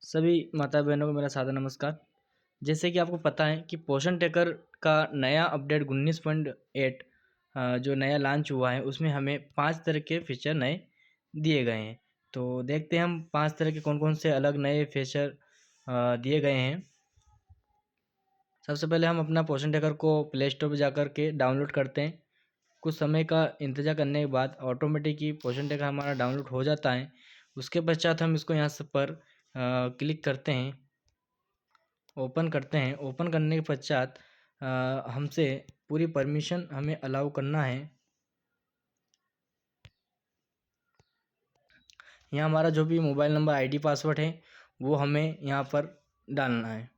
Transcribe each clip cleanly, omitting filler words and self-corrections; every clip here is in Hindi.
सभी माता बहनों को मेरा सादर नमस्कार। जैसे कि आपको पता है कि पोषण ट्रैकर का नया अपडेट 19.8 जो नया लॉन्च हुआ है उसमें हमें 5 तरह के फीचर नए दिए गए हैं। तो देखते हैं हम 5 तरह के कौन कौन से अलग नए फीचर दिए गए हैं। सबसे पहले हम अपना पोषण ट्रैकर को प्ले स्टोर पर जाकर के डाउनलोड करते हैं। कुछ समय का इंतजार करने के बाद ऑटोमेटिक ही पोषण ट्रैकर हमारा डाउनलोड हो जाता है। उसके पश्चात हम इसको यहाँ से पर क्लिक करते हैं, ओपन करते हैं। ओपन करने के पश्चात हमसे पूरी परमिशन हमें अलाउ करना है। यहाँ हमारा जो भी मोबाइल नंबर आईडी पासवर्ड है वो हमें यहाँ पर डालना है।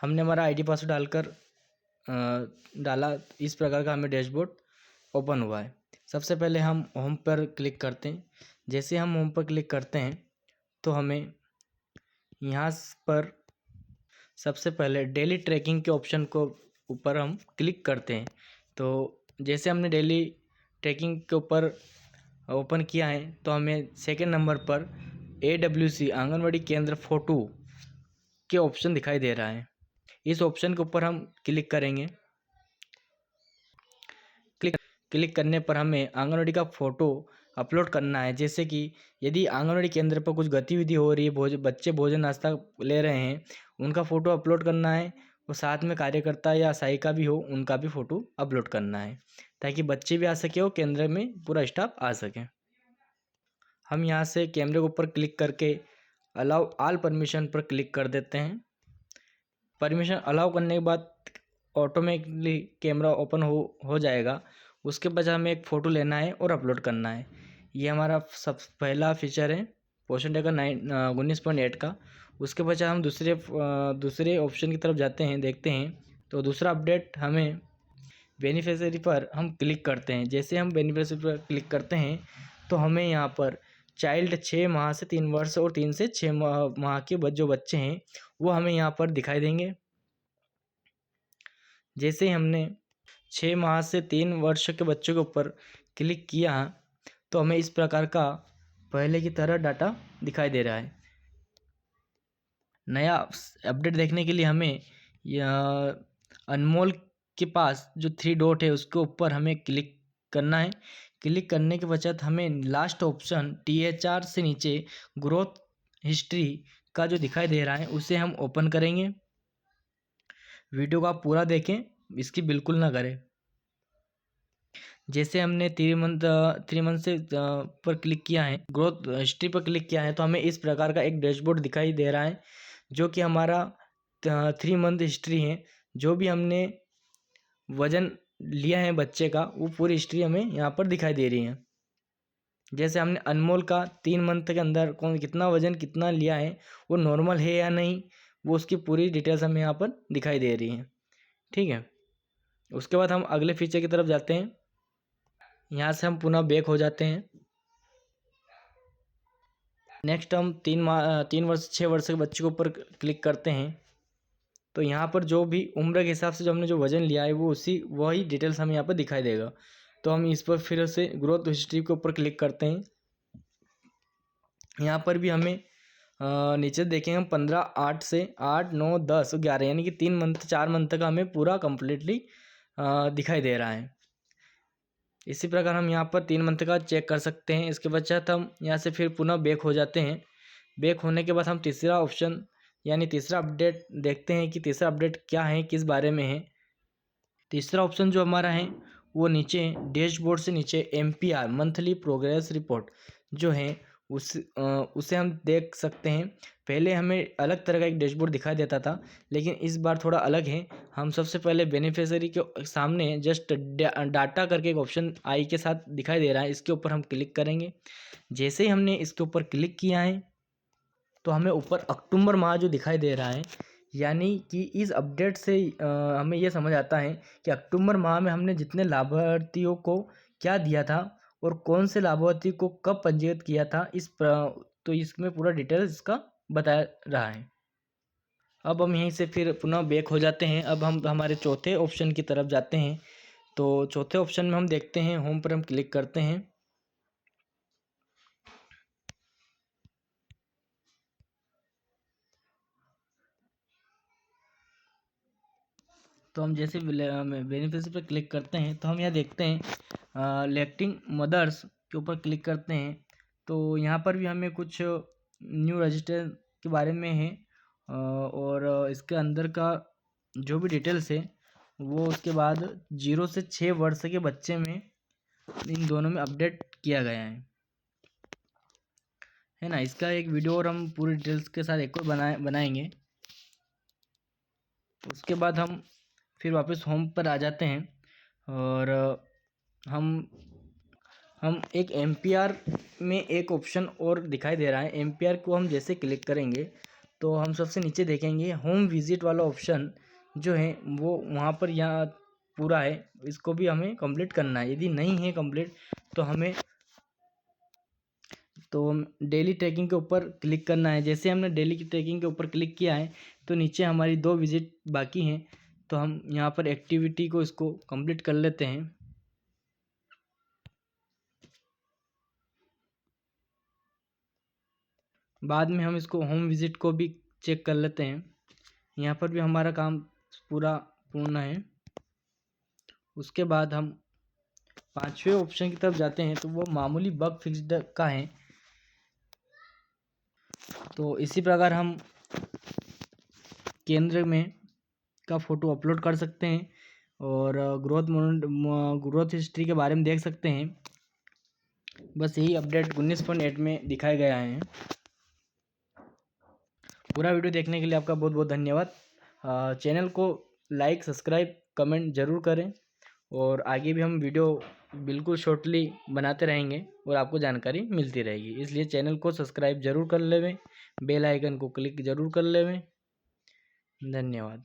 हमने हमारा आईडी पासवर्ड डालकर डाला। इस प्रकार का हमें डैशबोर्ड ओपन हुआ है। सबसे पहले हम होम पर क्लिक करते हैं। जैसे हम होम पर क्लिक करते हैं तो हमें यहाँ पर सबसे पहले डेली ट्रैकिंग के ऑप्शन को ऊपर हम क्लिक करते हैं। तो जैसे हमने डेली ट्रैकिंग के ऊपर ओपन किया है तो हमें सेकंड नंबर पर AWC आंगनवाड़ी केंद्र फोटो के ऑप्शन दिखाई दे रहा है। इस ऑप्शन के ऊपर हम क्लिक करेंगे। क्लिक करने पर हमें आंगनवाड़ी का फ़ोटो अपलोड करना है। जैसे कि यदि आंगनवाड़ी केंद्र पर कुछ गतिविधि हो रही है, बच्चे भोजन नाश्ता ले रहे हैं, उनका फ़ोटो अपलोड करना है। और साथ में कार्यकर्ता या सहायिका भी हो, उनका भी फ़ोटो अपलोड करना है ताकि बच्चे भी आ सके और केंद्र में पूरा स्टाफ आ सके। हम यहाँ से कैमरे के ऊपर क्लिक करके अलाउ ऑल परमिशन पर क्लिक कर देते हैं। परमिशन अलाउ करने के बाद ऑटोमेटिकली कैमरा ओपन हो जाएगा। उसके बाद हमें एक फ़ोटो लेना है और अपलोड करना है। ये हमारा सब पहला फीचर है पोषण ट्रैकर 19.8 का। उसके बाद हम दूसरे ऑप्शन की तरफ जाते हैं, देखते हैं। तो दूसरा अपडेट हमें बेनिफिशियरी पर हम क्लिक करते हैं। जैसे हम बेनिफिशियरी पर क्लिक करते हैं तो हमें यहाँ पर चाइल्ड 6 माह से 3 वर्ष और 3 से 6 माह के जो बच्चे हैं वो हमें यहाँ पर दिखाई देंगे। जैसे ही हमने 6 माह से 3 वर्ष के बच्चों के ऊपर क्लिक किया तो हमें इस प्रकार का पहले की तरह डाटा दिखाई दे रहा है। नया अपडेट देखने के लिए हमें अनमोल के पास जो 3 डॉट है उसके ऊपर हमें क्लिक करना है। क्लिक करने के पश्चात हमें लास्ट ऑप्शन THR से नीचे ग्रोथ हिस्ट्री का जो दिखाई दे रहा है उसे हम ओपन करेंगे। वीडियो को आप पूरा देखें, इसकी बिल्कुल ना करें। जैसे हमने 3 मंथ से पर क्लिक किया है, ग्रोथ हिस्ट्री पर क्लिक किया है तो हमें इस प्रकार का एक डैशबोर्ड दिखाई दे रहा है जो कि हमारा 3 मंथ हिस्ट्री है। जो भी हमने वज़न लिया है बच्चे का वो पूरी हिस्ट्री हमें यहाँ पर दिखाई दे रही है। जैसे हमने अनमोल का 3 मंथ के अंदर कौन कितना वज़न कितना लिया है, वो नॉर्मल है या नहीं, वो उसकी पूरी डिटेल्स हमें यहाँ पर दिखाई दे रही हैं। ठीक है। उसके बाद हम अगले फीचर की तरफ जाते हैं। यहाँ से हम पुनः बैक हो जाते हैं। नेक्स्ट हम 3 वर्ष 6 वर्ष के बच्चे के ऊपर क्लिक करते हैं। तो यहाँ पर जो भी उम्र के हिसाब से जो हमने जो वज़न लिया है वो वही डिटेल्स हमें यहाँ पर दिखाई देगा। तो हम इस पर फिर से ग्रोथ हिस्ट्री के ऊपर क्लिक करते हैं। यहाँ पर भी हमें नीचे देखेंगे हम 15, 8 से 8, 9, 10, 11 यानी कि 3 मंथ 4 मंथ का हमें पूरा कम्प्लीटली दिखाई दे रहा है। इसी प्रकार हम यहाँ पर 3 मंथ का चेक कर सकते हैं। इसके पश्चात हम यहाँ से फिर पुनः बैक हो जाते हैं। बैक होने के बाद हम तीसरा ऑप्शन यानी तीसरा अपडेट देखते हैं कि तीसरा अपडेट क्या है, किस बारे में है। तीसरा ऑप्शन जो हमारा है वो नीचे डैशबोर्ड से नीचे MPR मंथली प्रोग्रेस रिपोर्ट जो है उसे हम देख सकते हैं। पहले हमें अलग तरह का एक डैशबोर्ड दिखाई देता था, लेकिन इस बार थोड़ा अलग है। हम सबसे पहले बेनिफिशियरी के सामने जस्ट डाटा करके एक ऑप्शन आई के साथ दिखाई दे रहा है, इसके ऊपर हम क्लिक करेंगे। जैसे ही हमने इसके ऊपर क्लिक किया है तो हमें ऊपर अक्टूबर माह जो दिखाई दे रहा है, यानी कि इस अपडेट से हमें यह समझ आता है कि अक्टूबर माह में हमने जितने लाभार्थियों को क्या दिया था और कौन से लाभार्थी को कब पंजीकृत किया था, तो इसमें पूरा डिटेल्स इसका बता रहा है। अब हम यहीं से फिर पुनः बैक हो जाते हैं। अब हम हमारे चौथे ऑप्शन की तरफ जाते हैं। तो चौथे ऑप्शन में हम देखते हैं, होम पर हम क्लिक करते हैं। तो हम जैसे बेनिफिशियरी पर क्लिक करते हैं तो हम यहाँ देखते हैं लेक्टिंग मदर्स के ऊपर क्लिक करते हैं तो यहाँ पर भी हमें कुछ न्यू रजिस्टर के बारे में है और इसके अंदर का जो भी डिटेल्स है वो उसके बाद 0 से 6 वर्ष के बच्चे में इन दोनों में अपडेट किया गया है ना। इसका एक वीडियो और हम पूरी डिटेल्स के साथ एक और बनाएंगे। उसके बाद हम फिर वापस होम पर आ जाते हैं और हम एक MPR में एक ऑप्शन और दिखाई दे रहा है। MPR को हम जैसे क्लिक करेंगे तो हम सबसे नीचे देखेंगे होम विजिट वाला ऑप्शन जो है वो वहाँ पर यहाँ पूरा है, इसको भी हमें कंप्लीट करना है। यदि नहीं है कंप्लीट तो डेली ट्रैकिंग के ऊपर क्लिक करना है। जैसे हमने डेली की ट्रैकिंग के ऊपर क्लिक किया है तो नीचे हमारी 2 विजिट बाकी हैं तो हम यहाँ पर एक्टिविटी को इसको कंप्लीट कर लेते हैं। बाद में हम इसको होम विजिट को भी चेक कर लेते हैं। यहाँ पर भी हमारा काम पूरा पूर्ण है। उसके बाद हम 5वें ऑप्शन की तरफ जाते हैं तो वो मामूली बग फिक्स्ड का है। तो इसी प्रकार हम केंद्र में का फ़ोटो अपलोड कर सकते हैं और ग्रोथ हिस्ट्री के बारे में देख सकते हैं। बस यही अपडेट 19.8 में दिखाया गया है। पूरा वीडियो देखने के लिए आपका बहुत बहुत धन्यवाद। चैनल को लाइक सब्सक्राइब कमेंट ज़रूर करें और आगे भी हम वीडियो बिल्कुल शॉर्टली बनाते रहेंगे और आपको जानकारी मिलती रहेगी, इसलिए चैनल को सब्सक्राइब ज़रूर कर लेवें, बेल आइकन को क्लिक ज़रूर कर लेवें। धन्यवाद।